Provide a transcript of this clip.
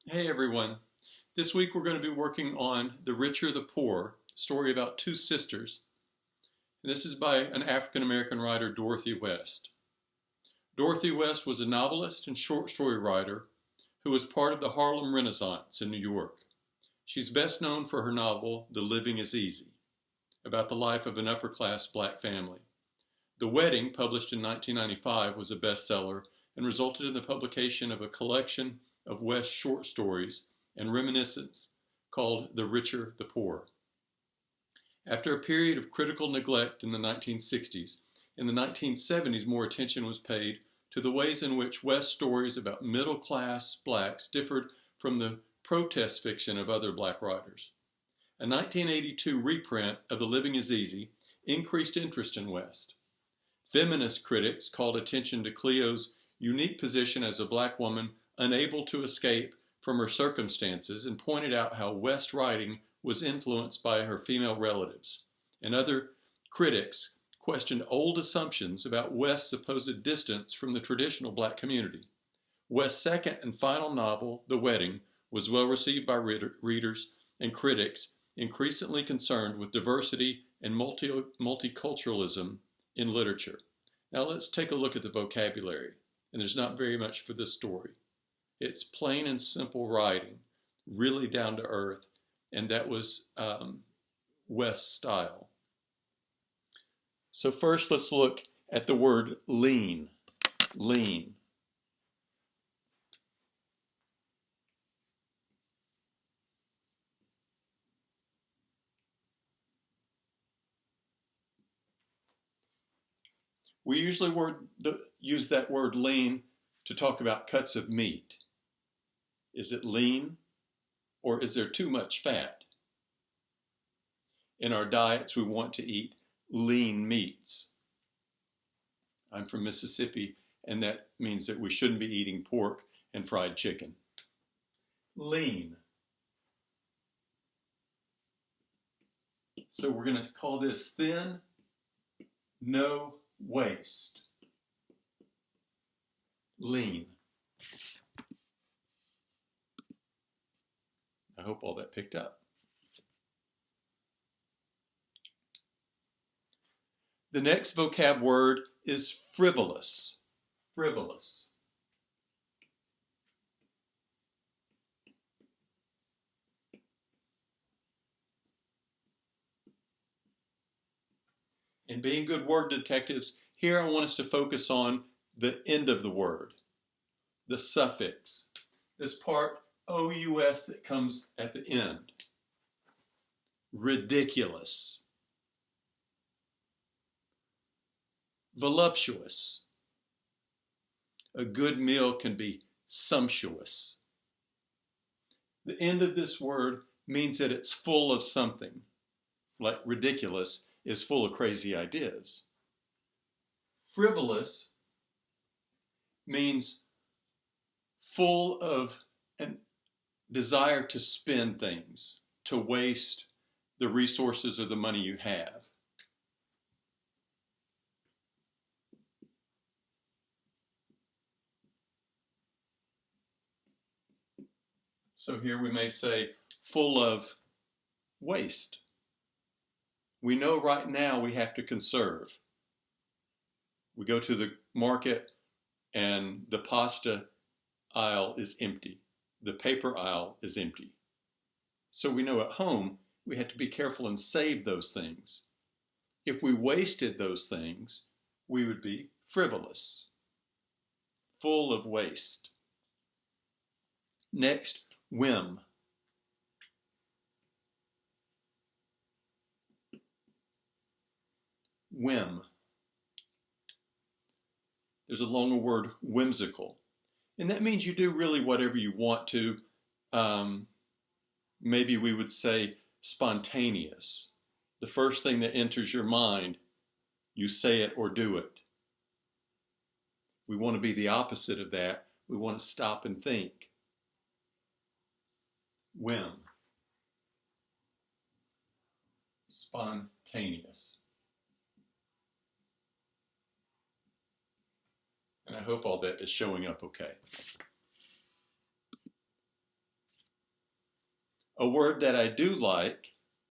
Hey everyone. This week we're going to be working on The Richer the Poor, a story about two sisters. And this is by an African American writer, Dorothy West. Dorothy West was a novelist and short story writer who was part of the Harlem Renaissance in New York. She's best known for her novel, The Living is Easy, about the life of an upper class black family. The Wedding, published in 1995, was a bestseller and resulted in the publication of a collection of West's short stories and reminiscence called The Richer the Poor. After a period of critical neglect in the 1960s, in the 1970s more attention was paid to the ways in which West's stories about middle-class blacks differed from the protest fiction of other black writers. A 1982 reprint of The Living is Easy increased interest in West. Feminist critics called attention to Cleo's unique position as a black woman unable to escape from her circumstances and pointed out how West's writing was influenced by her female relatives. And other critics questioned old assumptions about West's supposed distance from the traditional black community. West's second and final novel, The Wedding, was well received by readers and critics increasingly concerned with diversity and multiculturalism in literature. Now let's take a look at the vocabulary. And there's not very much for this story. It's plain and simple writing, really down to earth, and that was West's style. So first let's look at the word lean. Lean. We usually use that word lean to talk about cuts of meat. Is it lean, or is there too much fat? In our diets, we want to eat lean meats. I'm from Mississippi, and that means that we shouldn't be eating pork and fried chicken. Lean. So we're going to call this thin, no waste. Lean. I hope all that picked up. The next vocab word is frivolous. Frivolous. In being good word detectives, here I want us to focus on the end of the word, the suffix, this part OUS that comes at the end. Ridiculous. Voluptuous. A good meal can be sumptuous. The end of this word means that it's full of something, like ridiculous is full of crazy ideas. Frivolous means full of a desire to spend things, to waste the resources or the money you have. So here we may say full of waste. We know right now we have to conserve. We go to the market and the pasta aisle is empty. The paper aisle is empty. So we know at home we have to be careful and save those things. If we wasted those things, we would be frivolous, full of waste. Next, whim. Whim. There's a longer word, whimsical. And that means you do really whatever you want to. Maybe we would say spontaneous. The first thing that enters your mind, you say it or do it. We want to be the opposite of that. We want to stop and think. Whim. Spontaneous. And I hope all that is showing up okay. A word that I do like